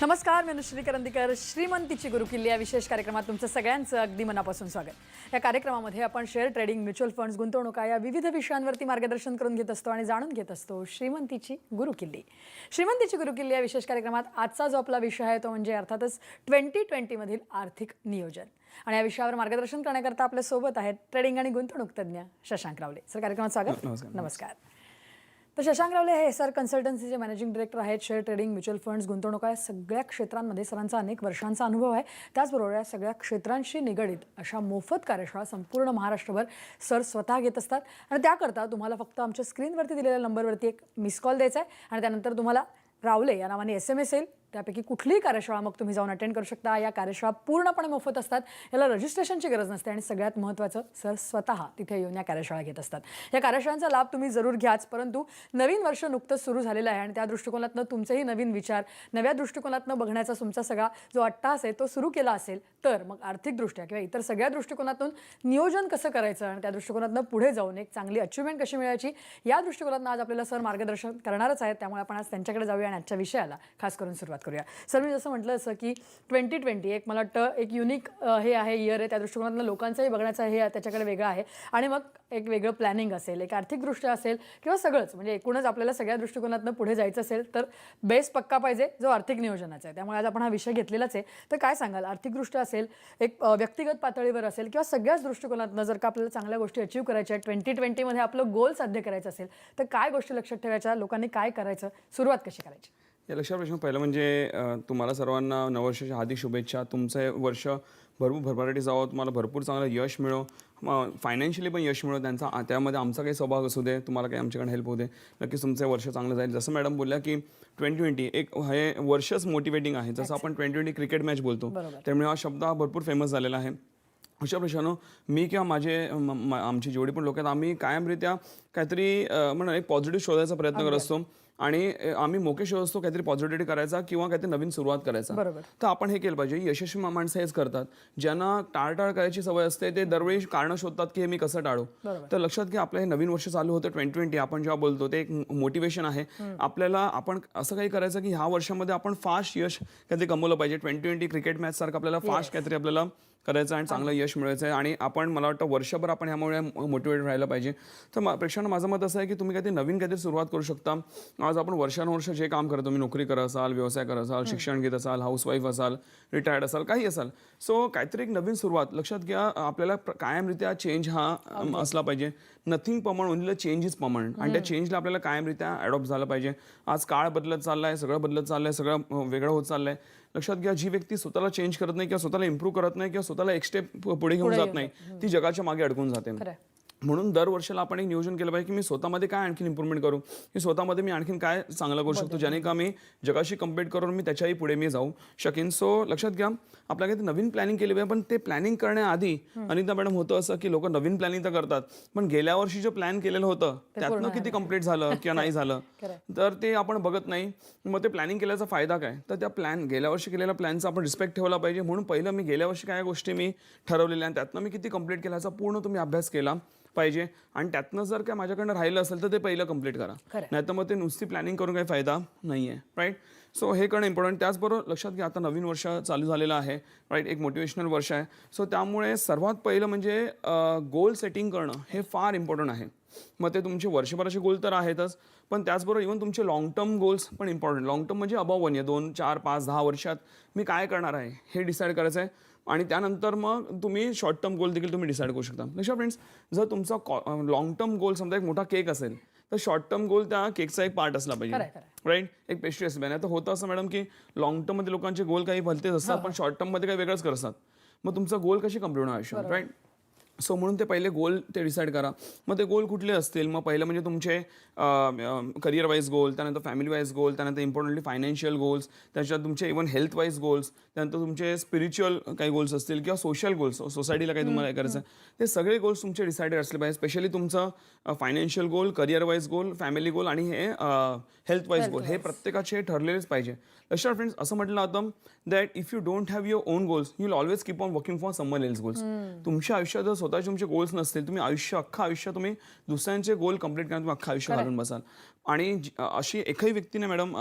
नमस्कार, मी अनुश्री करंदीकर. श्रीमंतीची गुरुकिल्ली या विशेष कार्यक्रमात तुमचं सगळ्यांचं अगदी मनापासून स्वागत. या कार्यक्रमामध्ये आपण शेअर ट्रेडिंग, म्युच्युअल फंड्स, गुंतवणुका या विविध विषयांवरती मार्गदर्शन करून घेत असतो आणि जाणून घेत असतो श्रीमंतीची गुरुकिल्ली. श्रीमंतीची गुरुकिल्ली या विशेष कार्यक्रमात आजचा जो आपला विषय आहे तो म्हणजे अर्थातच 2020 मधील आर्थिक नियोजन. आणि या विषयावर मार्गदर्शन करण्याकरता आपल्या सोबत आहेत ट्रेडिंग आणि गुंतवणूक तज्ज्ञ शशांक रावले. सर, कार्यक्रमात स्वागत. नमस्कार. तर शशांक रावले हे SR कन्सल्टन्सीचे मॅनेजिंग डायरेक्टर आहेत. शेअर ट्रेडिंग, म्युच्युअल फंड्स, गुंतवणुका या सगळ्या क्षेत्रांमध्ये सरांचा अनेक वर्षांचा अनुभव आहे. त्याचबरोबर या सगळ्या क्षेत्रांशी निगडीत अशा मोफत कार्यशाळा संपूर्ण महाराष्ट्रभर सर स्वतः घेत असतात. आणि त्याकरता तुम्हाला फक्त आमच्या स्क्रीनवरती दिलेल्या नंबरवरती एक मिस कॉल द्यायचा आहे आणि त्यानंतर तुम्हाला रावले या नावाने SMS येईल. त्यापैकी कुठलीही कार्यशाळा मग तुम्ही जाऊन अटेंड करू शकता. या कार्यशाळा पूर्णपणे मोफत असतात. याला रजिस्ट्रेशनची गरज नसते आणि सगळ्यात महत्त्वाचं, सर स्वतः तिथे येऊन या कार्यशाळा घेत असतात. या कार्यशाळांचा लाभ तुम्ही जरूर घ्याच, परंतु नवीन वर्ष नुकतंच सुरू झालेलं आहे आणि त्या दृष्टिकोनातनं तुमचेही नवीन विचार, नव्या दृष्टिकोनातनं बघण्याचा तुमचा सगळा जो अट्टाहास आहे तो सुरू केला असेल तर मग आर्थिकदृष्ट्या किंवा इतर सगळ्या दृष्टिकोनातून नियोजन कसं करायचं आणि त्या दृष्टिकोनातनं पुढे जाऊन एक चांगली अचिव्हमेंट कशी मिळायची या दृष्टिकोनातनं आज आपल्याला सर मार्गदर्शन करणारच आहेत. त्यामुळे आपण आज त्यांच्याकडे जाऊया आणि आजच्या विषयाला खास करून सुरुवात करूया. सर, मी जसं म्हटलं असं की 2020 एक मला वाटतं एक युनिक हे आहे, इयर आहे. त्या दृष्टिकोनातनं लोकांचंही बघण्याचं हे त्याच्याकडे वेगळं आहे आणि मग एक वेगळं प्लॅनिंग असेल, एक आर्थिकदृष्ट्या असेल किंवा सगळंच म्हणजे एकूणच आपल्याला सगळ्या दृष्टिकोनातनं पुढे जायचं असेल तर बेस पक्का पाहिजे जो आर्थिक नियोजनाचा आहे. त्यामुळे आज आपण हा विषय घेतलेलाच आहे. तर काय सांगाल, आर्थिकदृष्ट्या असेल, एक व्यक्तिगत पातळीवर असेल किंवा सगळ्याच दृष्टिकोनातनं जर का आपल्याला चांगल्या गोष्टी अचीव्ह करायच्या आहेत, 2020 मध्ये आपलं गोल साध्य करायचं असेल तर काय गोष्टी लक्षात ठेवायच्या, लोकांनी काय करायचं, सुरुवात कशी करायची? या लक्षात प्रश्न पहिलं म्हणजे तुम्हाला सर्वांना नववर्षाच्या हार्दिक शुभेच्छा. तुमचं हे वर्ष भरपूर भरभराटी जावं, तुम्हाला भरपूर चांगलं यश मिळो, फायनान्शियली पण यश मिळो. त्यामध्ये आमचा काही सहभाग असू दे, तुम्हाला काही आमच्याकडे हेल्प होऊ दे. नक्कीच तुमचं वर्ष चांगलं जाईल. जसं मॅडम बोलल्या की 2020 एक हे वर्षच मोटिवेटिंग आहे. जसं आपण 2020 क्रिकेट मॅच बोलतो, त्यामुळे हा शब्द भरपूर फेमस झालेला आहे. अशा प्रश्नानं मी किंवा आमची जेवढी पण लोक आहेत आम्ही कायमरित्या काहीतरी म्हणा एक पॉझिटिव्ह शोधायचा प्रयत्न करत असतो आणि आम्ही मोके शोध असतो काहीतरी पॉझिटिव्हिटी करायचा किंवा काहीतरी नवीन सुरुवात करायचा. तर आपण हे केलं पाहिजे. यशस्वी माणसं हेच करतात. ज्यांना टाळटाळ करायची सवय असते ते दरवेळी कारणं शोधतात की हे मी कसं टाळू. तर लक्षात घ्या, आपलं हे नवीन वर्ष चालू होतं 2020. आपण जेव्हा बोलतो ते एक मोटिवेशन आहे आपल्याला. आपण असं काही करायचं की ह्या वर्षामध्ये आपण फास्ट यश काहीतरी कमवलं पाहिजे. 2020 क्रिकेट मॅच सारखं आपल्याला फास्ट काहीतरी आपल्याला करायचं आणि चांगलं यश मिळवायचं आहे. आणि आपण मला वाटतं वर्षभर आपण ह्यामुळे मोटिवेट राहायला पाहिजे. तर प्रेक्षकांना माझं मत असं आहे की तुम्ही काहीतरी नवीन काहीतरी सुरुवात करू शकता. आज आपण वर्षानुवर्ष जे काम करतो, तुम्ही नोकरी करत असाल, व्यवसाय करत असाल, शिक्षण घेत असाल, हाऊसवाईफ असाल, रिटायर्ड असाल, काही असाल, सो काहीतरी एक नवीन सुरुवात. लक्षात घ्या, आपल्याला कायमरित्या चेंज हा असला पाहिजे. Nothing permanent, only change is permanent. आणि त्या चेंजला आपल्याला कायमरित्या अडॉप्ट झालं पाहिजे. आज काळ बदलत चालला आहे, सगळं बदलत चाललं आहे, सगळं वेगळं होत चाललं आहे. लक्षात घ्या, जी व्यक्ती स्वतःला चेंज करत नाही किंवा स्वतःला इम्प्रूव्ह करत नाही किंवा स्वतःला एक स्टेप पुढे घेऊन जात नाही, ती जगाच्या मागे अडकून जाते. म्हणून दर वर्षाला आपण एक नियोजन केलं पाहिजे की मी स्वतःमध्ये काय आणखीन इम्प्रूव्हमेंट करू, की स्वतःमध्ये मी आणखीन काय चांगलं करू शकतो, ज्याने का मी जगाशी कम्पेअर करून मी त्याच्याही पुढे मी जाऊ शकेन. सो लक्षात घ्या, आपल्या काही नवीन प्लॅनिंग केली पाहिजे. पण ते प्लॅनिंग करण्याआधी अनिता मॅडम होतं असं की लोक नवीन प्लॅनिंग तर करतात, पण गेल्या वर्षी जे प्लॅन केलेलं होतं त्यातनं किती कम्प्लीट झालं किंवा नाही झालं तर ते आपण बघत नाही. मग ते प्लॅनिंग केल्याचा फायदा काय? तर त्या गेल्या वर्षी केलेल्या प्लॅनचा आपण रिस्पेक्ट ठेवला पाहिजे. म्हणून पहिलं मी गेल्या वर्षी काय गोष्टी मी ठरवलेल्या आणि त्यातनं मी किती कम्प्लीट केला याचा पूर्ण तुम्ही अभ्यास केला पाहिजे. आणि त्यातनं जर काय माझ्याकडनं राहिलं असेल तर ते पहिलं कम्प्लीट करा, नाही तर मग ते नुसती प्लॅनिंग करून काही फायदा नाही आहे. राईट. सो हे करणं इम्पॉर्टंट. त्याचबरोबर लक्षात घ्या, आता नवीन वर्ष चालू झालेलं आहे. राईट. एक मोटिवेशनल वर्ष आहे. सो त्यामुळे सर्वात पहिलं म्हणजे गोल सेटिंग करणं हे फार इम्पॉर्टंट आहे. मग ते तुमचे वर्षभराचे गोल तर आहेतच, पण त्याचबरोबर इव्हन तुमचे लॉंग टर्म गोल्स पण इम्पॉर्टंट. लॉंग टर्म म्हणजे अबाव 1 इयर, 2, 4, 5, 10 वर्षात मी काय करणार आहे हे डिसाईड करायचं आहे. आणि त्यानंतर मग तुम्ही शॉर्ट टर्म गोल देखील तुम्ही डिसाईड करू शकता. लक्षात फ्रेंड्स, जर तुमचा लॉंग टर्म गोल समजा एक मोठा केक असेल तर शॉर्ट टर्म गोल त्या केकचा एक पार्ट असला पाहिजे. राईट. एक पेस्ट्री असली पाहिजे. तर होतं असं मॅडम की लॉंग टर्ममध्ये लोकांचे गोल काही भलतेच असतात, पण शॉर्ट टर्ममध्ये काही वेगळंच करतात. मग तुमचा गोल कशी कम्प्लीट होणार आयुष्यात. राईट. सो म्हणून ते पहिले गोल ते डिसाईड करा. मग ते गोल कुठले असतील? मग पहिलं म्हणजे तुमचे करिअर वाईज गोल, त्यानंतर फॅमिली वाईज गोल, त्यानंतर इम्पॉर्टंटली फायनान्शियल गोल्स, त्याच्यात तुमचे इव्हन हेल्थ वाईज गोल्स, त्यानंतर तुमचे स्पिरिच्युअल काही गोल्स असतील किंवा सोशल गोल्स, सोसायटीला काही तुम्हाला करायचं ते सगळे गोल्स तुमचे डिसाईडेड असले पाहिजे. स्पेशली तुमचं फायनान्शियल गोल, करिअर वाईज गोल, फॅमिली गोल आणि हे हेल्थ वाईज गोल हे प्रत्येकाचे ठरलेलेच पाहिजे. लक्षात फ्रेंड्स, असं म्हटलं जातं that if you don't have your on goals you will always keep on working for someone else goals. तुमच्या आयुष्यात जर स्वतःचे तुमचे गोल्स नसतील, तुम्ही अख्खं आयुष्य तुम्ही दुसऱ्यांचे गोल कंप्लीट करा, तुम्ही अख्खं आयुष्य घालून बसाल. आणि अशी एकही व्यक्तीने मॅडम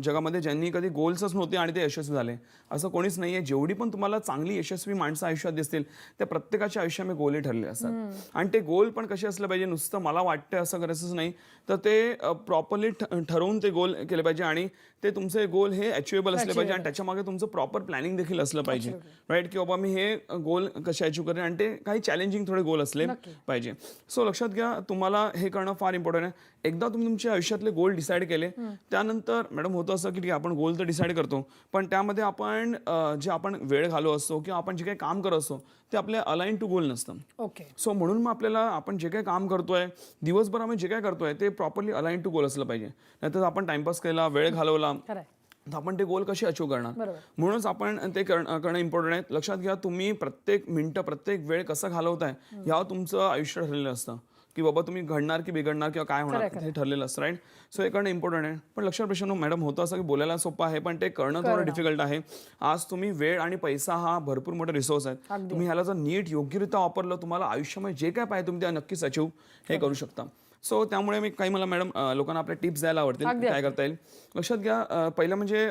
जगामध्ये ज्यांनी कधी गोल्सच नव्हते आणि ते यशस्वी झाले असं कोणीच नाही आहे. जेवढी पण तुम्हाला चांगली यशस्वी माणसं आयुष्यात दिसतील त्या प्रत्येकाच्या आयुष्यामध्ये गोलही ठरले असतात. आणि ते गोल पण कसे असले पाहिजे, नुसतं मला वाटतं असं करायचंच नाही, तर ते प्रॉपरली ठरवून ते गोल केले पाहिजे आणि ते तुमचे गोल हे अचिवेबल असले पाहिजे आणि त्याच्यामागे तुमचं प्रॉपर प्लॅनिंग देखील असलं पाहिजे. राईट, की बाबा मी हे गोल कसे अचीव करेन आणि ते काही चॅलेंजिंग थोडे गोल असले पाहिजे. सो लक्षात घ्या, तुम्हाला हे करणं फार इम्पॉर्टंट आहे. एकदा तुम्ही तुमच्या आयुष्यातले गोल डिसाईड केले त्यानंतर मॅडम होतं असं की ठीक आहे, आपण गोल तर डिसाईड करतो पण त्यामध्ये आपण जे आपण वेळ घालवत असतो किंवा आपण जे काही काम करत असतो ते आपल्या अलाइन टू गोल नसतं. ओके. सो म्हणून मग आपल्याला आपण जे काही काम करतोय दिवसभर आम्ही जे काय करतोय ते प्रॉपरली अलाइन टू गोल असलं पाहिजे. नाहीतर आपण टाइमपास केला, वेळ घालवला तर आपण ते गोल कसे अचीव करणार. म्हणूनच आपण ते करणं इम्पॉर्टंट आहे. लक्षात घ्या, तुम्ही प्रत्येक मिनिटं प्रत्येक वेळ कसा घालवताय यावर तुमचं आयुष्य ठरलेलं असतं की बाबा तुम्ही घडणार की बिघडणार किंवा काय होणार हे ठरलेलं असतं. राईट, सो हे करणं इम्पॉर्टंट आहे. पण लक्षात प्रश्न मॅडम होतं असं की बोलायला सोपं आहे पण ते करणं थोडं डिफिकल्ट आहे. आज तुम्ही वेळ आणि पैसा हा भरपूर मोठा रिसोर्स आहे. तुम्ही ह्याला जर नीट योग्यरित्या वापरलं तुम्हाला आयुष्यामध्ये जे काय पाहिजे तुम्ही त्या नक्कीच अचीव हे करू शकता. सो त्यामुळे मी काही मला मॅडम लोकांना आपल्या टिप्स द्यायला आवडतील काय करता येईल. लक्षात घ्या, पहिलं म्हणजे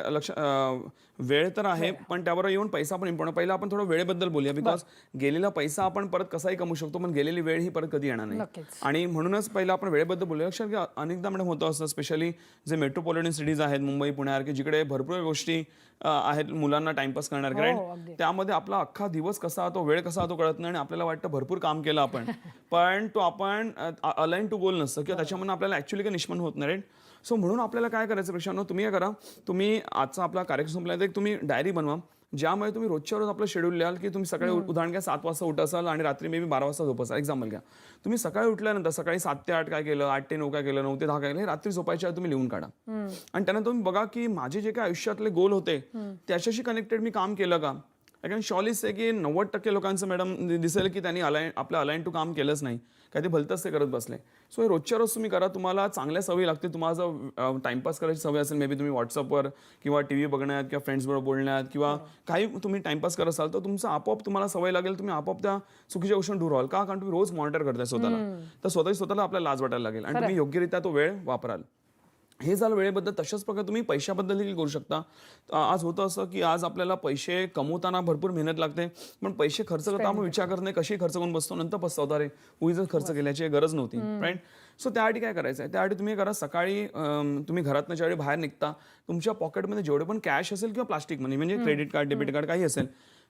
वेळ तर आहे पण त्याबरोबर येऊन पैसा पण इम्पॉर्टंट. पहिला आपण थोडं वेळेबद्दल बोलूया बिकॉज गेलेला पैसा आपण परत कसाही कमवू शकतो पण गेलेली वेळ ही परत कधी येणार नाही. आणि म्हणूनच पहिला आपण वेळेबद्दल बोलूया. लक्षात घ्या, अनेकदा मॅडम होतं असं स्पेशली जे मेट्रोपॉलिटन सिटीज आहेत मुंबई पुण्यासारखे जिकडे भरपूर गोष्टी आहेत मुलांना टाइमपास करणार कारण त्यामध्ये आपला अख्खा दिवस कसा तो वेळ कसा तो कळत नाही आणि आपल्याला वाटतं भरपूर काम केलं आपण पण तो आपण अलाइन टू गोल नसतं किंवा त्याच्यामधून आपल्याला ऍक्च्युअली काही निष्पन्न होत नाही. राईट, सो म्हणून आपल्याला काय करायचं प्रश्न, तुम्ही काय करा, तुम्ही आजचा आपला कार्यक्रम संपला एक तुम्ही डायरी बनवा ज्यामुळे तुम्ही रोजच्या रोज आपलं शेड्यूल लिहाल की तुम्ही सकाळी उदाहरण घ्या 7 वाजता उठत असाल आणि रात्री मे बी 12 वाजता झोप असाल. एक्झाम्पल घ्या, तुम्ही सकाळी उठल्यानंतर सकाळी 7 ते 8 काय केलं, 8 ते 9 काय केलं, 9 ते 10 काय केलं हे रात्री झोपायच्या तुम्ही लिहून काढा. आणि त्यानंतर तुम्ही बघा की माझे जे काय आयुष्यातले गोल होते त्याच्याशी कनेक्टेड मी काम केलं का. कारण शॉलीस आहे की 90% लोकांचं मॅडम दिसेल की त्यांनी आपलं अलाइन टू काम केलंच नाही, काय ते भलतंच ते करत बसले. सो हे रोजच्या रोज तुम्ही करा, तुम्हाला चांगल्या सवयी लागतील. तुम्हाला जर टाइमपास करायची सवय असेल मे बी तुम्ही व्हॉट्सअपवर किंवा टीव्ही बघण्यात किंवा फ्रेंड्सबरोबर बोलण्यात किंवा काही तुम्ही टाइमपास करत असाल तर तुमचं आपोआप तुम्हाला सवय लागेल, तुम्ही आपोआप त्या चुकीच्या गोष्टी दूर व्हाल का, कारण तुम्ही रोज मॉनिटर करताय स्वतःला. तर स्वतःला आपल्याला लाज वाटायला लागेल आणि तुम्ही योग्यरित्या तो वेळ वापराल. हे झालं वेळेबद्दल. तशाच प्रकारे तुम्ही पैशाबद्दल देखील करू शकता. आज होतं असं की आज आपल्याला पैसे कमवताना भरपूर मेहनत लागते पण पैसे खर्च करता आपण विचार करत नाही कशी खर्च करून बसतो, नंतर पस्तावता रे उगीच खर्च केल्याची गरज नव्हती. राईट, सो त्यासाठी काय करायचं आहे, त्यासाठी तुम्ही करा सकाळी तुम्ही घरातनं ज्यावेळी बाहेर निघता तुमच्या पॉकेटमध्ये जेवढे पण कॅश असेल किंवा प्लास्टिक मनी म्हणजे क्रेडिट कार्ड डेबिट कार्ड काही असेल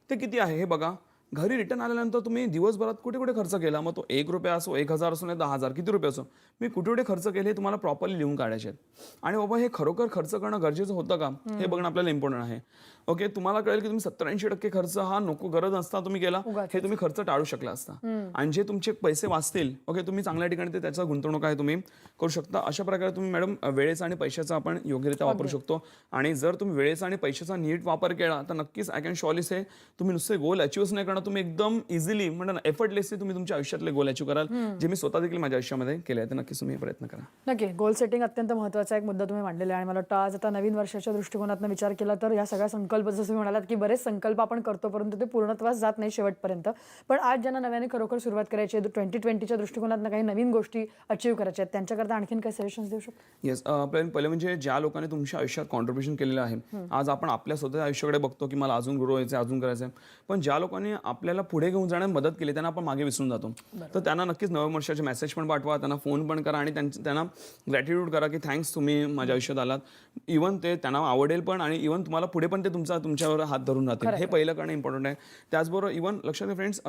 ते किती आहे हे बघा. घरी रिटर्न आल्यानंतर तुम्ही दिवसभरात कुठे कुठे खर्च केला, मग तो 1 रुपया असो, 1000 असो, नाही 10,000 किती रुपये असो, मी कुठे कुठे खर्च केले हे तुम्हाला प्रॉपरली लिहून काढायचे आहेत. आणि बाबा हे खरोखर खर्च करणं गरजेचं होतं का हे बघणं आपल्याला इम्पॉर्टंट आहे. ओके, तुम्हाला कळेल की तुम्ही 70-80% खर्च हा नको गरज नसता तुम्ही केला, हे तुम्ही खर्च टाळू शकला असता. आणि जे तुमचे पैसे वाचतील ओके तुम्ही चांगल्या ठिकाणी ते त्याचा गुंतवणूक आहे तुम्ही करू शकता. अशा प्रकारे तुम्ही मॅडम वेळेचा आणि पैशाचा आपण योग्यरित्या वापरू शकतो. आणि जर तुम्ही वेळेचा आणि पैशाचा नीट वापर केला तर नक्कीच आय कॅन शॉली से तुम्ही नुसते गोल अचीव्हच नाही करणार, तुम्ही एकदम इझिली म्हणजे एफर्टलेसली तुम्ही तुमच्या आयुष्यातले गोल अचीव्ह कराल, जे मी स्वतः देखील माझ्या आयुष्यामध्ये केले आहे. तर नक्कीच तुम्ही प्रयत्न करा. नक्की गोल सेटिंग अत्यंत महत्त्वाचा एक मुद्दा तुम्ही मांडलेला आहे आणि मला वाटतं आज आता नवीन वर्षाच्या दृष्टिकोनातून विचार केला तर या सगळ्या संकल्प जसं तुम्ही म्हणालात की बरेच संकल्प आपण करतो परंतु ते पूर्णत्वास जात नाही शेवटपर्यंत. पण आज ज्यांना नव्याने खरोखर सुरुवात करायची आहे 2020च्या दृष्टिकोनातून काही नवीन गोष्टी अचीव्ह करायच्या आहेत त्यांच्याकरता आणखीन काही सजेशन्स देऊ शकतो. येस, पहिले म्हणजे ज्या लोकांनी तुमच्या आयुष्यात कॉन्ट्रीब्युशन केलेलं आहे, आज आपण आपल्या स्वतःच्या आयुष्याकडे बघतो की मला अजून ग्रो व्हायचं अजून करायचं आहे, पण ज्या लोकांनी आपल्याला पुढे घेऊन जाण्यात मदत केली त्यांना आपण मागे विसरून जातो. तर त्यांना नक्कीच नव्या वर्षाचे मेसेज पण पाठवा, त्यांना फोन पण करा आणि त्यांना ग्रॅटिट्यूड करा की थँक्स तुम्ही माझ्या आयुष्यात आलात. इव्हन ते त्यांना आवडेल पण आणि इव्हन तुम्हाला पुढे पण ते तुमच्यावर हात धरून राहतील, हे पहिलं करणं इम्पॉर्टंट आहे. त्याचबरोबर इव्हन लक्षात घ्या फ्रेंड्स,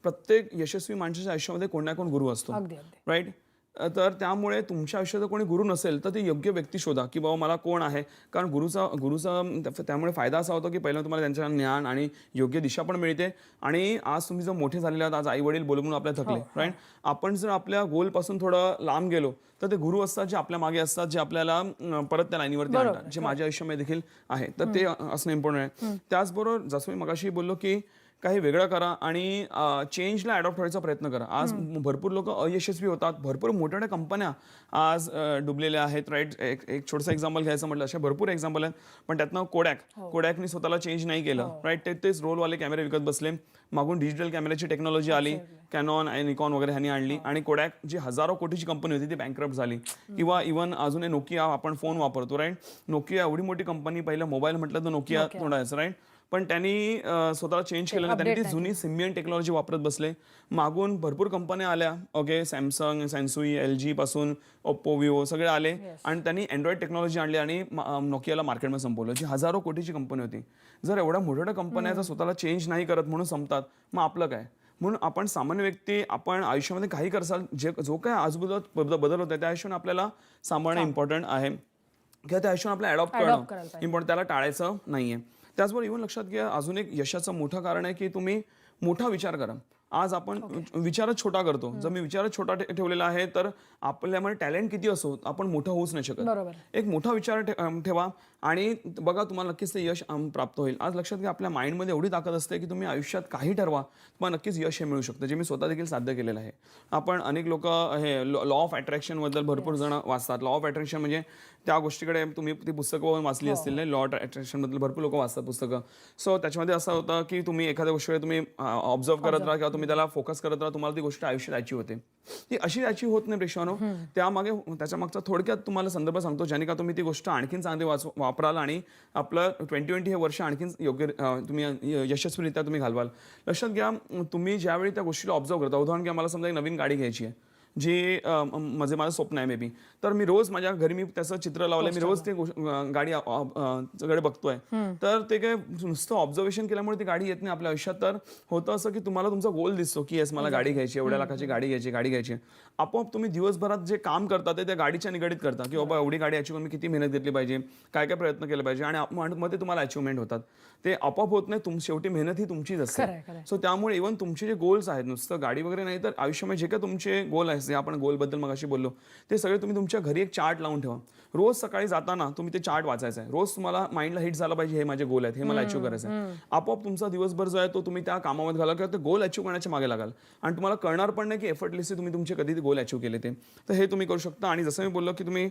प्रत्येक यशस्वी माणसाच्या आयुष्यामध्ये कोण ना कोण गुरु असतो. राईट, तर त्यामुळे तुमच्या आयुष्यात कोणी गुरु नसेल तर ती योग्य व्यक्ती शोधा की बाबा मला कोण आहे, कारण गुरुचा त्यामुळे फायदा असा होतो की पहिला तुम्हाला त्यांच्या ज्ञान आणि योग्य दिशा पण मिळते. आणि आज तुम्ही जर मोठे झालेले आहात, आज आई वडील बोलून आपल्याला थकले, राईट, आपण जर आपल्या गोलपासून थोडं लांब गेलो तर ते गुरु असतात जे आपल्या मागे असतात, जे आपल्याला परत त्या लाईनीवरती आणतात, जे माझ्या आयुष्यामध्ये देखील आहे. तर ते असणं इम्पॉर्टंट आहे. त्याचबरोबर जसं मी मगाशी बोललो की काही वेगळं करा आणि चेंजला अडॉप्ट व्हायचा प्रयत्न करा. आज भरपूर लोक अयशस्वी होतात, भरपूर मोठ्या मोठ्या कंपन्या आज डुबलेल्या आहेत, राईट. एक छोटंसं एक्झाम्पल घ्यायचं म्हटलं, असे भरपूर एक्झाम्पल आहेत. पण त्यातनं कोडॅकनी स्वतःला चेंज नाही केलं, राईट. तेच रोलवाले कॅमेरे विकत बसले, मागून डिजिटल कॅमेऱ्याची टेक्नॉलॉजी आली, कॅनॉन आणि निकॉन वगैरे ह्यांनी आणली, आणि कोडॅक जी हजारो कोटीची कंपनी होती ती बँकरप्ट झाली. किंवा इव्हन अजून नोकिया, आपण फोन वापरतो, राईट. नोकिया एवढी मोठी कंपनी, पहिलं मोबाईल म्हटलं तर नोकिया तोंडायचं, राईट. पण त्यांनी स्वतःला चेंज केलं नाही, त्यांनी ती जुनी सिमियन टेक्नॉलॉजी वापरत बसले. मागून भरपूर कंपन्या आल्या, ओके, सॅमसंग, सॅमसुई, LG पासून ओप्पो, विवो सगळे आले, आणि त्यांनी अँड्रॉइड टेक्नॉलॉजी आणली आणि नोकियाला मार्केटमध्ये संपवलं, जी हजारो कोटीची कंपनी होती. जर एवढ्या मोठ्या कंपन्या जर स्वतःला चेंज नाही करत म्हणून संपतात, मग आपलं काय? म्हणून आपण सामान्य व्यक्ती, आपण आयुष्यामध्ये काही करसाल, जो काय आजूबाजूला बदल होत आहे त्या आयुष्याने आपल्याला सांभाळणं इम्पॉर्टंट आहे, किंवा त्या आयुष्याने आपल्याला अडॉप्ट करणं इम्पॉर्टंट, त्याला टाळायचं नाहीये. त्याचबरोबर इव्हन लक्षात घ्या, अजून एक यशाचं मोठं कारण आहे की तुम्ही मोठा विचार करा. आज आपण विचारच छोटा करतो. जर मी विचारच छोटा ठेवलेला आहे तर आपल्यामध्ये टॅलेंट किती असो, आपण मोठं होऊच नाही शकत. एक मोठा विचार ठेवा आणि बघा, तुम्हाला नक्कीच ते यश प्राप्त होईल. आज लक्षात घ्या, आपल्या माइंडमध्ये एवढी ताकद असते की तुम्ही आयुष्यात काही ठरवा, तुम्हाला नक्कीच यश हे मिळू शकतं, जे मी स्वतः देखील साध्य केलेलं आहे. आपण अनेक लोक हे लॉ ऑफ अट्रॅक्शनबद्दल भरपूर जण वाचतात. लॉ ऑफ अट्रॅक्शन म्हणजे त्या गोष्टीकडे तुम्ही ती पुस्तकं वाचली असतील, नाही, लॉ ऑफ अट्रॅक्शनबद्दल भरपूर लोक वाचतात पुस्तकं. सो त्याच्यामध्ये असं होतं की तुम्ही एखाद्या गोष्टीकडे तुम्ही ऑब्झर्व करत राहा, किंवा तुम्ही त्याला फोकस करत राहा, तुम्हाला ती गोष्ट आयुष्यात अचीव होते. ती अशी अचीव होत नाही प्रेक्षानो. त्याच्या मागचा थोडक्यात तुम्हाला संदर्भ सांगतो, ज्याने का तुम्ही ती गोष्ट आणखीन चांगली वापराल आणि आपलं 2020 हे वर्ष आणखीन योग्य तुम्ही यशस्वीरित्या तुम्ही घालवाल. लक्षात घ्या, तुम्ही ज्यावेळी त्या गोष्टीला ऑब्झर्व करता, उदाहरण घ्या, मला समजा एक नवीन गाडी घ्यायची आहे, जी माझं स्वप्न आहे मे बी, तर मी रोज माझ्या घरी मी त्याचं चित्र लावलंय, मी रोज ते गाडी कडे बघतोय, तर ते काय नुसतं ऑब्झर्वेशन केल्यामुळे ती गाडी येत नाही आपल्या आयुष्यात. तर होतं असं की तुम्हाला तुमचा गोल दिसतो की येस, मला गाडी घ्यायची, एवढ्या लाखाची गाडी घ्यायची. आपोआप तुम्ही दिवसभरात जे काम करता ते त्या गाडीच्या निगडीत करता, की बाबा एवढी गाडी अचीव, मी किती मेहनत घेतली पाहिजे, काय काय प्रयत्न केले पाहिजे, आणि मग ते तुम्हाला अचिव्हमेंट होतात. ते आपोआप होत नाही, शेवटी मेहनत ही तुमचीच असते. सो त्यामुळे इव्हन तुमचे जे गोल्स आहेत, नुसतं गाडी वगैरे नाही, तर आयुष्यामध्ये जे काय तुमचे गोल आहेत, जे आपण गोलबद्दल मगाशी बोललो, ते सगळे तुम्ही तुमच्या घरी एक चार्ट लावून ठेवा. रोज सकाळी जाताना तुम्ही ते चार्ट वाचायचं आहे. रोज तुम्हाला माइंडला हिट झालं पाहिजे, हे माझे गोल आहेत, हे मला अचीव करायचं आहे. आपोआप तुमचा दिवसभर जो आहे तो तुम्ही त्या कामामध्ये घाला, किंवा ते गोल अचीव करण्याच्या मागे लागाल, आणि तुम्हाला कळणार पण नाही की एफर्टलेसली तुम्ही तुमचे कधी गोल अचीव केले ते. तर हे तुम्ही करू शकता. आणि जसं मी बोललो की तुम्ही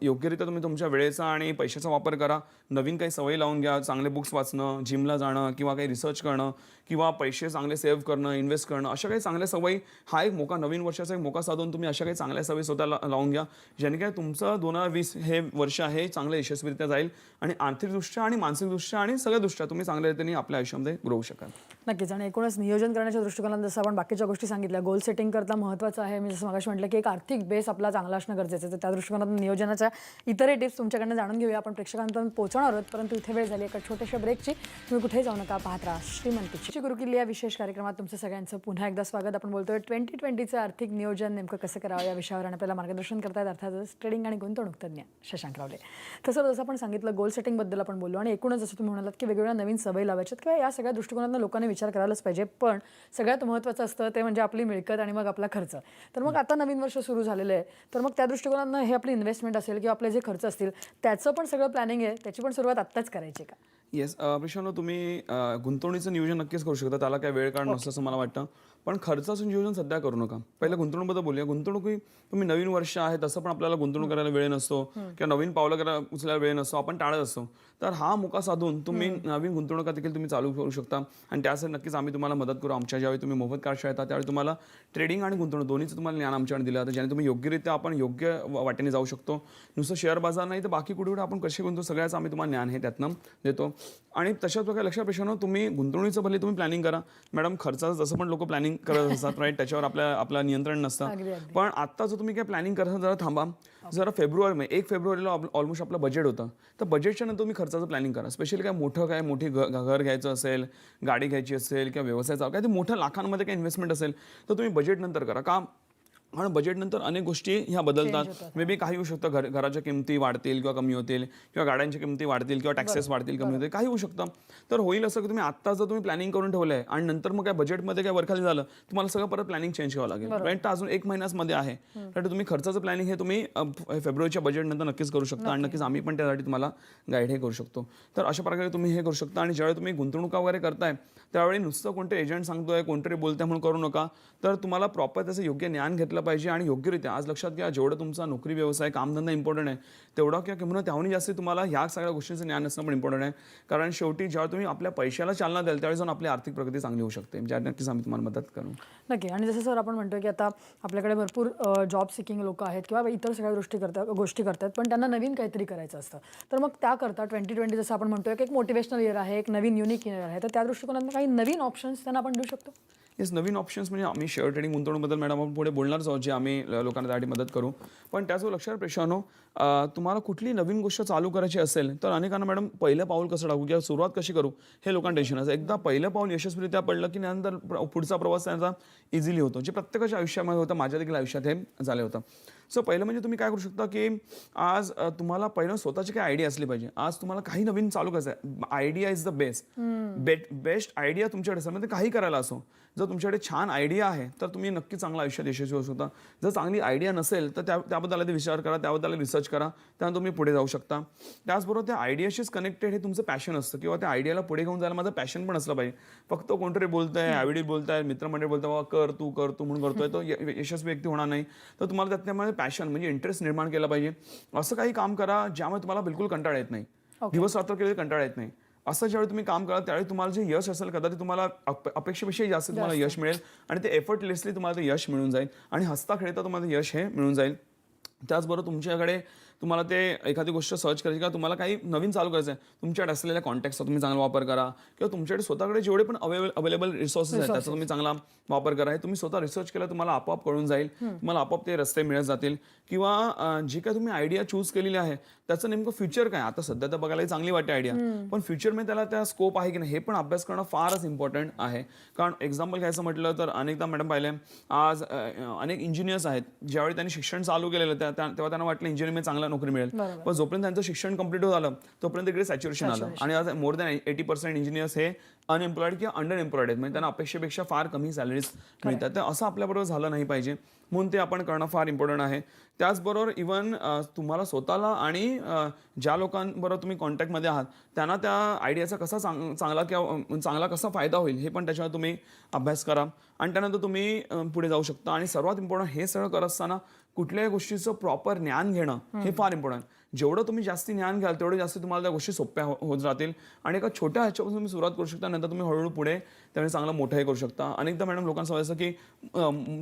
योग्यरित्या तुम्ही तुमच्या वेळेचा आणि पैशाचा वापर करा. नवीन काही सवयी लावून घ्या, चांगले बुक्स वाचणं, जिमला जाणं, किंवा काही रिसर्च करणं, किंवा पैसे चांगले सेव्ह करणं, इन्व्हेस्ट करणं, अशा काही चांगल्या सवयी. हा एक मोका, नवीन वर्षाचा एक मोका साधून तुम्ही अशा काही चांगल्या सवयी स्वतःला लावून घ्या, ज्याने काय तुमचं 2020 हे वर्ष आहे चांगलं यशस्वीरित्या जाईल, आणि आर्थिकदृष्ट्या आणि मानसिकदृष्ट्या आणि सगळ्या दृष्ट्या तुम्ही चांगल्या रीतीने आपल्या आयुष्यामध्ये ग्रो होऊ शकाल. नक्कीच. आणि एकूणच नियोजन करण्याच्या दृष्टिकोनात जसं आपण बाकीच्या गोष्टी सांगितल्या, गोल सेटिंग करता महत्त्वाचं आहे. मी जसं मगाशी म्हटलं की एक आर्थिक बेस आपला चांगला असणं गरजेचं आहे. तर त्या दृष्टिकोनातून नियोजनाच्या इतरही टिप्स तुमच्याकडनं जाणून घेऊया. आपण प्रेक्षकांपर्यंत पोहोचणार आहोत, परंतु इथे वेळ झाली एका छोट्याशा ब्रेकची. तुम्ही कुठेही जाऊ नका, पाहत राहा श्रीमंतीची गुरुकिल्ली या विशेष कार्यक्रमात तुमचं सगळ्यांचं पुन्हा एकदा स्वागत. आपण बोलतोय 2020चं आर्थिक नियोजन नेमकं कसं करावं या विषयावर, आणि आपल्याला मार्गदर्शन करतायत अर्थातच ट्रेडिंग आणि गुंतवणूक तज्ञ शशांक रावले. तसं जसं आपण सांगितलं, गोल सेटिंगबद्दल आपण बोललो, आणि एकूणच जसं तुम्ही म्हणालात की वेगवेगळ्या नवीन सवयी लावायच्यात, किंवा या सगळ्या दृष्टिकोनातून लोकांनी विचार करायलाच पाहिजे. पण सगळ्यात महत्त्वाचं असतं ते म्हणजे आपली मिळकत आणि मग आपला खर्च. तर मग आता नवीन वर्ष सुरू झालेलं आहे, तर मग त्या दृष्टिकोनातून हे आपली इन्व्हेस्टमेंट असेल किंवा आपले जे खर्च असतील त्याचं पण सगळं प्लॅनिंग आहे, त्याची पण सुरुवात आत्ताच करायची का? येस प्रशांत, तुम्ही गुंतवणुकीचं नियोजन नक्कीच करू शकता, त्याला काय वेळ काढ नसतं असं मला वाटतं. पण खर्चाचं नियोजन सध्या करू नका. पहिलं गुंतवणूकबद्दल बोलूया. गुंतवणुकी तुम्ही नवीन वर्ष आहे तसं पण आपल्याला गुंतवणूक करायला वेळ नसतो, किंवा नवीन पावलं उचलायला वेळ नसतो, आपण टाळत असतो. तर हा मुका साधून तुम्ही नवीन गुंतवणुका देखील तुम्ही चालू करू शकता, आणि त्यासाठी नक्कीच आम्ही तुम्हाला मदत करू. आमच्या ज्यावेळी तुम्ही मोफत कार्ड येतात त्यावेळी तुम्हाला ट्रेडिंग आणि गुंतवणूक दोन्हीचं तुम्हाला ज्ञान आमच्याकडे दिलं जातं, ज्याने तुम्ही योग्यरित्या आपण योग्य वाटेने जाऊ शकतो. नुसतं शेअर बाजार नाही तर बाकी कुठे आपण कसे गुंतवू, सगळ्याचं आम्ही तुम्हाला ज्ञान हे त्यातनं देतो. आणि तशाच प्रकारे लक्षात प्रश्न, तुम्ही गुंतवणुकीचं भले तुम्ही प्लॅनिंग करा. मॅडम, खर्चाचं जसं पण लोक प्लॅनिंग करत असतात, राईट, त्याच्यावर आपला नियंत्रण नसतं. पण आत्ता जर तुम्ही काय प्लॅनिंग करता, जरा थांबा. जरा 1 फेब्रुवारीला ऑलमोस्ट आपलं बजेट होतं, तर बजेटच्या नंतर तुम्ही खर्चाचं प्लॅनिंग करा. स्पेशली काय मोठी घर घ्यायचं असेल, गाडी घ्यायची असेल, किंवा व्यवसाय चालू काय ते मोठ्या लाखांमध्ये काय इन्व्हेस्टमेंट असेल, तर तुम्ही बजेट नंतर करा. का? आणि बजेटनंतर अनेक गोष्टी ह्या बदलतात. मे बी काही होऊ शकतं, घराच्या किमती वाढतील किंवा कमी होतील, किंवा गाड्यांच्या किमती वाढतील किंवा टॅक्सेस वाढतील कमी होतील, काही होऊ शकतं. तर होईल असं की तुम्ही आत्ता जर तुम्ही प्लॅनिंग करून ठेवलं आहे आणि नंतर मग काय बजेटमध्ये काय वरखाली झालं, तुम्हाला सगळं परत प्लॅनिंग चेंज करावं लागेल. रेंट अजून 1 महिन्यामध्ये आहे, तर तुम्ही खर्चाचं प्लॅनिंग हे तुम्ही फेब्रुवारीच्या बजेटनंतर नक्कीच करू शकता आणि नक्कीच आम्ही पण त्यासाठी तुम्हाला गाईड हे करू शकतो. तर अशा प्रकारे तुम्ही हे करू शकता. आणि ज्यावेळी तुम्ही गुंतवणूक वगैरे करताय त्यावेळी नुसतं कोणते एजंट सांगतोय, कोणतरी बोलतंय म्हणून करू नका. तर तुम्हाला प्रॉपर त्याचं योग्य ज्ञान घेतलं पाहिजे आणि योग्यरित्या आज लक्षात घ्या, जेवढं तुमचा नोकरी व्यवसाय कामधंदा इम्पॉर्टंट आहे तेवढा किंवा त्याहूनही जास्त तुम्हाला ह्या सगळ्या गोष्टींचं ज्ञान असणं पण इम्पॉर्टंट आहे. कारण शेवटी जेव्हा तुम्ही आपल्या पैशाला चालना द्याल त्यावेळी जाऊन आपली आर्थिक प्रगती चांगली होऊ शकते. ज्या नक्कीच आम्ही तुम्हाला मदत करू. नक्की. आणि जसं सर आपण म्हणतोय की आता आपल्याकडे भरपूर जॉब सिकिंग लोक आहेत किंवा इतर सगळ्या गोष्टी करतात, पण त्यांना नवीन काहीतरी करायचं असतं. तर मग त्याकरता 2020 जसं आपण म्हणतोय की एक मोटिवेशनल इयर आहे, एक नवीन युनिक इयर आहे, तर त्या दृष्टिकोनातून काही नवीन ऑप्शन्स त्यांना आपण देऊ शकतो. येस, नवीन ऑप्शन्स म्हणजे आम्ही शेअर ट्रेडिंग गुंतवणूकबद्दल मॅडम आपण पुढे बोलणारच आहोत, जे आम्ही लोकांना त्यासाठी मदत करू. पण त्याचबरोबर लक्षात प्रेक्षांनो, तुम्हाला कुठली नवीन गोष्ट चालू करायची असेल तर अनेकांना मॅडम पहिलं पाऊल कसं टाकू किंवा सुरुवात कशी करू हे लोकांना टेन्शन असतं. एकदा पहिलं पाऊल यशस्वीरित्या पडलं की नंतर पुढचा प्रवास त्यांचा इझिली होतो, जे प्रत्येकाच्या आयुष्यामध्ये होतं. माझ्या देखील आयुष्यात हे झालं होतं. सो पहिलं म्हणजे तुम्ही काय करू शकता की आज तुम्हाला पहिलं स्वतःची काही आयडिया असली पाहिजे. आज तुम्हाला काही नवीन चालू करायचं आहे, idea is the best idea तुमच्याकडे असेल, म्हणजे काही करायला असो. जर तुमच्याकडे छान आयडिया आहे तर तुम्ही नक्की चांगला आयुष्यात यशस्वी होऊ शकता. जर चांगली आयडिया नसेल तर त्याबद्दल आधी विचार करा, त्याबद्दल रिसर्च करा, त्यानंतर तुम्ही पुढे जाऊ शकता. त्याचबरोबर त्या आयडियाशीच कनेक्टेड हे तुमचं पॅशन असतं किंवा त्या आयडियाला पुढे घेऊन जायला माझं पॅशन पण असलं पाहिजे. फक्त कोणतरी बोलतंय, आयडी बोलताय, मित्रमंडळी बोलताय, बाबा कर तू म्हणून करतोय, तो यशस्वी व्यक्ती होणार नाही. तर तुम्हाला त्यामध्ये पॅशन म्हणजे इंटरेस्ट निर्माण केला पाहिजे. असं काही काम करा ज्यामुळे तुम्हाला बिलकुल कंटाळा येत नाही, दिवस रात्र केले कंटाळा येत नाही. असं ज्यावेळी तुम्ही काम कराल त्यावेळी तुम्हाला जे यश असेल कदाचित तुम्हाला अपेक्षेपेक्षा जास्त तुम्हाला यश मिळेल आणि ते एफर्टलेसली तुम्हाला ते यश मिळून जाईल आणि हसता खेळता तुम्हाला यश हे मिळून जाईल. त्याचबरोबर तुमच्याकडे तुम्हाला ते एखादी गोष्ट सर्च करायची किंवा तुम्हाला काही नवीन चालू करायचं आहे, तुमच्याकडे असलेल्या कॉन्टॅक्टचा तुम्ही चांगला वापर करा किंवा तुमच्याकडे स्वतःकडे जेवढे पण अवेलेबल रिसोर्सेस आहेत त्याचा तुम्ही चांगला वापर करा. हे तुम्ही स्वतः रिसर्च केला तुम्हाला आपोआप कळून जाईल, तुम्हाला आपोआप ते रस्ते मिळत जातील. किंवा जे काय तुम्ही आयडिया चूज केलेली आहे त्याचं नेमकं फ्युचर काय, आता सध्या तर बघायला चांगली वाटते आयडिया, पण फ्युचरमध्ये त्याला त्या स्कोप आहे की नाही हे पण अभ्यास करणं फारच इम्पॉर्टंट आहे. कारण एक्झाम्पल घ्यायचं म्हटलं तर अनेकदा मॅडम पाहिले, आज अनेक इंजिनियर्स आहेत, ज्यावेळी त्यांनी शिक्षण चालू केलेलं तेव्हा त्यांना वाटलं इंजिनिअरिंगमध्ये चांगला नोकरी मिळेल, पण जोपर्यंत त्यांचं शिक्षण कंप्लीट झालं तोपर्यंत इकडे सॅच्युरेशन आलं आणि आज मोर दॅन 80% इंजिनियर्स हे अनएम्प्लॉईड किंवा अंडर एम्प्लॉईड आहेत, म्हणजे त्यांना अपेक्षेपेक्षा फार कमी सॅलरीज मिळतात. तर असं आपल्याबरोबर झालं नाही पाहिजे, म्हणून ते आपण करणं फार इम्पॉर्टंट आहे. त्याचबरोबर इव्हन तुम्हाला स्वतःला आणि ज्या लोकांबरोबर तुम्ही कॉन्टॅक्टमध्ये आहात त्यांना त्या आयडियाचा कसा चांगला कसा फायदा होईल हे पण त्याच्यावर तुम्ही अभ्यास करा आणि त्यानंतर तुम्ही पुढे जाऊ शकता. आणि सर्वात इम्पॉर्टंट हे सगळं करत असताना कुठल्याही गोष्टीचं प्रॉपर ज्ञान घेणं हे फार इम्पॉर्टंट. जेवढं तुम्ही जास्ती ज्ञान घ्याल तेवढे जास्त तुम्हाला त्या गोष्टी सोप्या होत राहतील आणि एका छोट्या ह्याच्यापासून तुम्ही सुरुवात करू शकता, नंतर तुम्ही हळूहळू पुढे त्यामुळे चांगलं मोठंही करू शकता. अनेकदा मॅडम लोकांचं असं की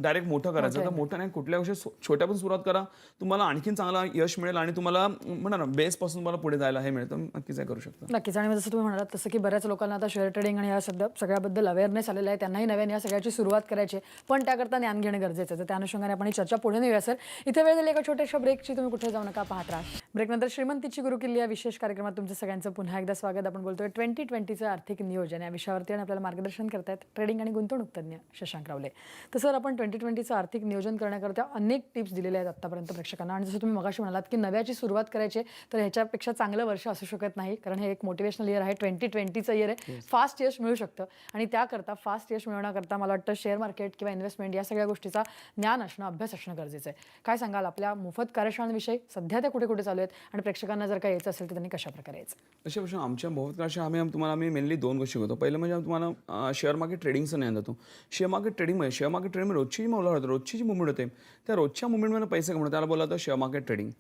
डायरेक्ट मोठं करायचं, तर मोठं नाही, कुठल्या गोष्टी छोट्यापासून सुरुवात करा, तुम्हाला आणखीन चांगला यश मिळेल आणि तुम्हाला म्हणा ना बेसपासून तुम्हाला पुढे जायला हे मिळतं. नक्कीच करू शकता. नक्कीच. आणि जसं तुम्ही म्हणालात तसं की बऱ्याच लोकांना आता शेअर ट्रेडिंग आणि या सगळ्याबद्दल अवेअरनेस आलेला आहे, त्यांनाही नव्याने या सगळ्याची सुरुवात करायची, पण त्याकरता ज्ञान घेणं गरजेचं आहे. तर त्या अनुषंगाने आपण ही चर्चा पुढे नेऊया. सर, इथे वेळ दिली एका छोट्याशा ब्रेकची, तुम्ही कुठे जाऊ नका, पाहत राहा. ब्रेकनंतर श्रीमंतीची गुरुकिल्ली या विशेष कार्यक्रमात तुमचं सगळ्यांचं पुन्हा एकदा स्वागत. आपण बोलतोय 2020चं आर्थिक नियोजन या विषयावरती आणि आपल्याला मार्गदर्शन करतायत ट्रेडिंग आणि गुंतवणूक तज्ञ शशांक रावले. तर सर, आपण 2020चं आर्थिक नियोजन करण्याकरता अनेक टिप्स दिलेल्या आहेत आतापर्यंत प्रेक्षकांना, आणि जसं तुम्ही मगाशी म्हणालात की नव्याची सुरुवात करायची तर ह्याच्यापेक्षा चांगलं वर्ष असू शकत नाही, कारण हे एक मोटिवेशनल इयर आहे. 2020चं इयर आहे, फास्ट यश मिळू शकतं आणि त्याकरता फास्ट यश मिळवण्याकरता मला वाटतं शेअर मार्केट किंवा इन्व्हेस्टमेंट या सगळ्या गोष्टीचा ज्ञान असणं, अभ्यास असणं गरजेचं आहे. काय सांगाल आपल्या मोफत कार्यशाळांविषयी, सध्या त्या कुठे कुठे चालू आहेत आणि प्रेक्षकांना जर काय यायचं असेल तर त्यांनी कशा प्रकारे यायचं? अशा प्रश्न आमच्या बहुत काळाशी आम्ही मेनली 2 गोष्टी शिकवतो. पहिलं म्हणजे तुम्हाला शेअर मार्केट ट्रेडिंगचं ज्ञान देतो. शेअर मार्केट ट्रेडिंग रोजची जी मुवमेंट होते, रोजची जी मुवमेंट होते त्या रोजच्या मुवमेंटमध्ये पैसे कमवणं, त्याला बोलला तर शेअर मार्केट ट्रेडिंग.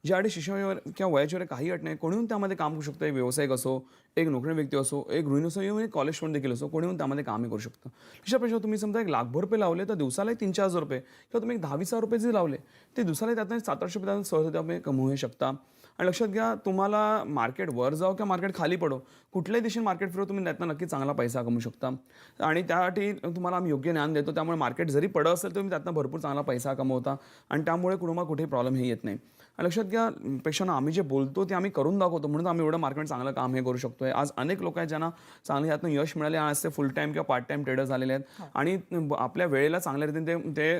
ज्यावेळी शिक्षणावर किंवा वयाच्यावर काही अट नाही, कोणीहून त्यामध्ये काम करू शकतं. एक व्यावसायिक असो, एक नोकरी व्यक्ती असो, एक गृहिणी असो, किंवा एक कॉलेज स्टुडंट देखील असो, कोणीहून त्यामध्ये कामही करू शकतं. अशा प्रश्न तुम्ही समजा 1,00,000 रुपये लावले तर दिवसाला 3-4 रुपये किंवा तुम्ही 10-20 रुपये जे लावले ते दिवसाला त्यातून 700 रुपये सहज कमवू शकता. आणि लक्षात घ्या, तुम्हाला मार्केट वर जाओ किंवा मार्केट खाली पडो, कुठल्याही दिशेने मार्केट फिरव, तुम्ही त्यातनं नक्की चांगला पैसा कमवू शकता. आणि त्यासाठी तुम्हाला आम्ही योग्य ज्ञान देतो. त्यामुळे मार्केट जरी पडत असेल तर तुम्ही त्यातनं भरपूर चांगला पैसा कमवता आणि त्यामुळे कुठे प्रॉब्लेम हे येत नाही. आणि लक्षात घ्या पेक्षा आम्ही जे बोलतो ते आम्ही करून दाखवतो, म्हणून आम्ही एवढं मार्केट चांगलं काम हे करू शकतोय. आज अनेक लोक आहेत ज्यांना चांगलं यातनं यश मिळाले आणि आज ते फुल टाईम किंवा पार्ट टाईम ट्रेडर झालेले आहेत आणि आपल्या वेळेला चांगल्या रीतीने ते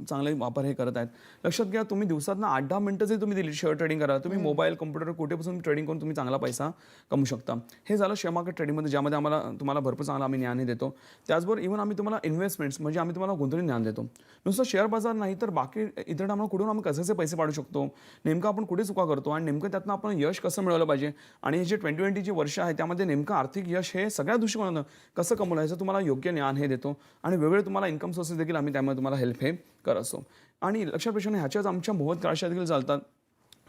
चांगले वापर हे करत आहेत. लक्षात घ्या तुम्ही दिवसातनं 8-10 मिनिटं जरी तुम्ही दिली शेअर ट्रेडिंग करा, तुम्ही मोबाईल कॉम्प्युटर कुठेपासून ट्रेडिंग करून तुम्ही चांगला पैसा कमवू शकता. हे झालं शेअर मार्केट ट्रेडिंगमध्ये, ज्यामध्ये तुम्हाला भरपूर चांगला आम्ही ज्ञानही देतो. त्याचबरोबर इव्हन आम्ही तुम्हाला इन्व्हेस्टमेंट्स म्हणजे आम्ही तुम्हाला गुंतवणूक ज्ञान देतो. नुसतं शेअर बाजार नाही तर बाकी इतर आम्हाला कुठून आम्ही कसे पैसे पाडू शकतो, नेमकं आपण कुठे चुका करतो आणि नेमकं त्यातनं आपण यश कसं मिळवलं पाहिजे आणि हे जे 2020 वर्ष आहे त्यामध्ये नेमकं आर्थिक यश हे सगळ्या दृष्टिकोनानं कसं कमवलं याचं तुम्हाला योग्य ज्ञान हे देतो आणि वेगवेगळे तुम्हाला इन्कम सोर्सेस देखील आम्ही त्यामुळे तुम्हाला हेल्प हे करत असतो. आणि लक्षात प्रश्न ह्याच्याच आमच्या मोफत क्लासेस देखील चालतात.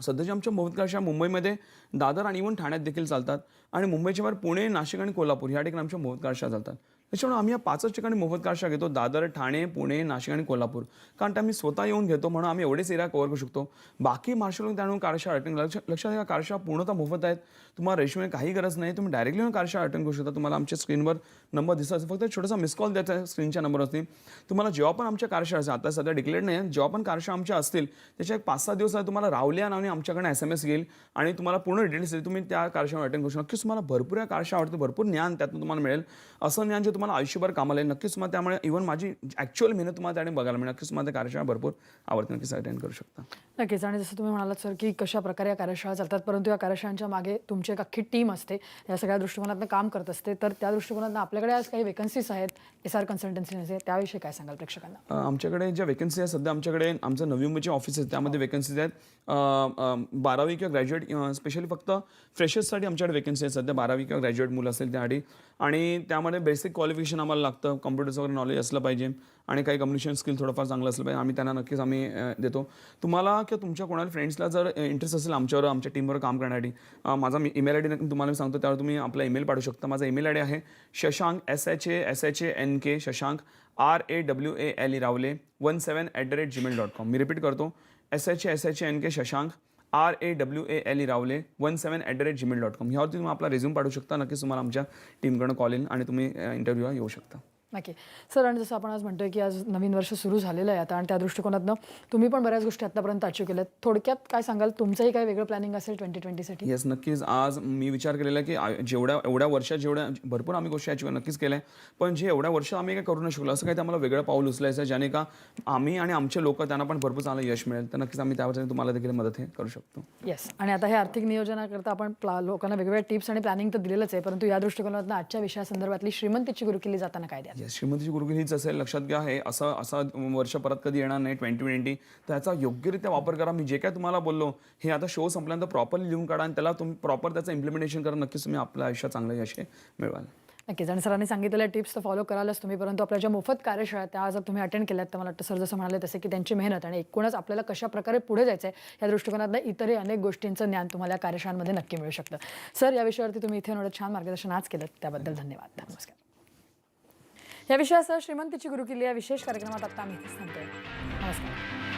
सध्याच्या आमच्या मोफत क्लासेस मुंबईमध्ये दादर आणि इव्हन ठाण्यात देखील चालतात आणि मुंबईच्या बाहेर पुणे, नाशिक आणि कोल्हापूर या ठिकाणी आमच्या मोफत क्लासेस चालतात. त्याच्यामुळे आम्ही या 5च ठिकाणी मोफत क्लासेस घेतो, दादर, ठाणे, पुणे, नाशिक आणि कोल्हापूर. कारण त्या आम्ही स्वतः येऊन घेतो म्हणून आम्ही एवढेच एरिया कव्हर करू शकतो. बाकी महाराष्ट्रातून त्यामुळे कार्यशाळा अटेंड लक्षात घ्या कार्यशाळा पूर्णतः मोफत आहेत. तुम्हाला रेशमिंग काही गरज नाही, तुम्ही डायरेक्टली येऊन कार्यशाळा अटेंड करू शकता. तुम्हाला आमच्या स्क्रीनवर नंबर दिसत असेल, फक्त छोटासा मिस कॉल द्यायचा स्क्रीनच्या नंबर असतील. तुम्हाला जेव्हा पण आमच्या कार्यशाळा आता सध्या डिक्लेअर नाही आहे, जेव्हा पण कार्यशाळा आमच्या असतील त्याच्या 5-6 दिवस तुम्हाला रावल्या नावाने आमच्याकडे SMS येईल आणि तुम्हाला पूर्ण डिटेल्स येईल. तुम्ही त्या कार्यशाळा अटेंड करू शकता. नक्कीच तुम्हाला भरपूर या कार्यशाळा आवडते, भरपूर ज्ञान त्यातून तुम्हाला मिळेल. असं ज्ञान जे तुम्हाला आयुष्यभर कामाला येईल. नक्कीच तुम्हाला त्यामुळे इव्हन माझी ॲक्च्युअल मेहनत तुम्हाला त्याने बघायला मिळेल. नक्कीच तुम्हाला त्या कार्यशाळा भरपूर आवडते, नक्कीच अटेंड करू शकता. नक्कीच. आणि जसं तुम्ही म्हणालात सर की कशा प्रकारे या कार्यशाळा चालतात, परंतु या कार्यशाळांच्या मागे तुमची एक अख्खी टीम असते, या सगळ्या दृष्टिकोनातून काम करत असते. तर त्या दृष्टिकोनातून आपल्याकडे आज काही वेकन्सीज आहेत SR कन्सल्टन्सीचे, त्याविषयी काय सांगाल प्रेक्षकांना? आमच्याकडे ज्या वेकन्सी आहेत सध्या आमच्याकडे आमचं नवी मुंबईचे ऑफिस आहे त्यामध्ये वेकन्सीज आहेत. 12वी किंवा ग्रॅज्युएट स्पेशली फक्त फ्रेशर्ससाठी आमच्याकडे वेकन्सी आहे सध्या. 12वी किंवा ग्रॅज्युएट मुलं असेल त्यासाठी आणि त्यामध्ये बेसिक क्वालिफिकेशन आम्हाला लागतं, कम्प्युटरचं वगैरे नॉलेज असलं पाहिजे आणि काही कम्युनिकेशन स्किल थोडंफार चांगलं असलं पाहिजे. आम्ही त्यांना नक्कीच आम्ही देतो. तुम्हाला किंवा तुमच्या कोणाला फ्रेंड्सला जर इंटरेस्ट असेल आमच्यावर आमच्या टीमवर काम करण्यासाठी, माझा ईमेल ID तुम्हाला मी सांगतो, त्यावर तुम्ही आपला ईमेल पाठवू शकता. माझा ईमेल ID आहे शशांक SHANK शशांक RAWALE रावले 17@gmail.com. मी रिपीट करतो SHANK शशांक RAWALE रावले 17@gmail.com. ह्यावरती तुम्ही आपला रेझ्यूम पाठवू शकता. नक्कीच तुम्हाला आमच्या टीमकडून कॉल येईल आणि तुम्ही इंटरव्ह्यूला येऊ शकता. नक्की सर. आणि जसं आपण आज म्हणतोय की आज नवीन वर्ष सुरू झालेलं आहे आता आणि त्या दृष्टिकोनातनं तुम्ही पण बऱ्याच गोष्टी आतापर्यंत अचीव केल्यात. थोडक्यात काय सांगाल, तुमचंही काही वेगळं प्लॅनिंग असेल 2020साठी? येस, नक्कीच. आज मी विचार केलेला आहे की एवढ्या वर्षात जेवढ्या भरपूर आम्ही गोष्टी अचीव नक्कीच केल्या आहे, पण जे एवढ्या वर्ष आम्ही काय करू नाही शकलो असं काही आम्हाला वेगळं पाऊल उचलायचं आहे, ज्याने का आम्ही आणि आमचे लोक त्यांना पण भरपूर चांगलं यश मिळेल. तर नक्कीच आम्ही त्यावर तुम्हाला देखील मदत हे करू शकतो. येस. आणि आता हे आर्थिक नियोजनाकरता आपण लोकांना वेगवेगळ्या टिप्स आणि प्लॅनिंग तर दिलेलंच आहे, परंतु या दृष्टिकोनातून आजच्या विषयासंदर्भातली श्रीमंतीची गुरुकिल्ली जाताना काय द्या? श्रीमंतीची गुरुकिल्ली हीच असेल. लक्षात घ्या हे असं वर्ष परत कधी येणार नाही 2020. त्याचा योग्यरित्या वापर करा. मी जे काय तुम्हाला बोललो हे आता शो संपल्यानंतर प्रॉपरली लिहून काढा आणि त्याला तुम्ही प्रॉपर त्याचं इम्प्लिमेंटेशन करा. नक्कीच तुम्ही आपल्या आयुष्यात चांगलं यश मिळवाल. नक्कीच. आणि सरांनी सांगितलेल्या टिप्स तर फॉलो करायलाच तुम्ही, परंतु आपल्या ज्या मोफत कार्यशाळा त्या जर तुम्ही अटेंड केल्यात तर मला वाटतं सर जसं म्हणाले तसे की त्यांची मेहनत आणि एकूणच आपल्याला कशा प्रकारे पुढे जायचं आहे या दृष्टिकोनातनं इतरही अनेक गोष्टींचं ज्ञान तुम्हाला या कार्यशाळांमध्ये नक्की मिळू शकतं. सर, या विषयावरती तुम्ही इथे एवढं छान मार्गदर्शन आज केलं त्याबद्दल धन्यवाद. नमस्कार. या विषयासह श्रीमंतीची गुरुकिल्ली या विशेष कार्यक्रमात आता आम्ही इथेच थांबतोय. नमस्कार.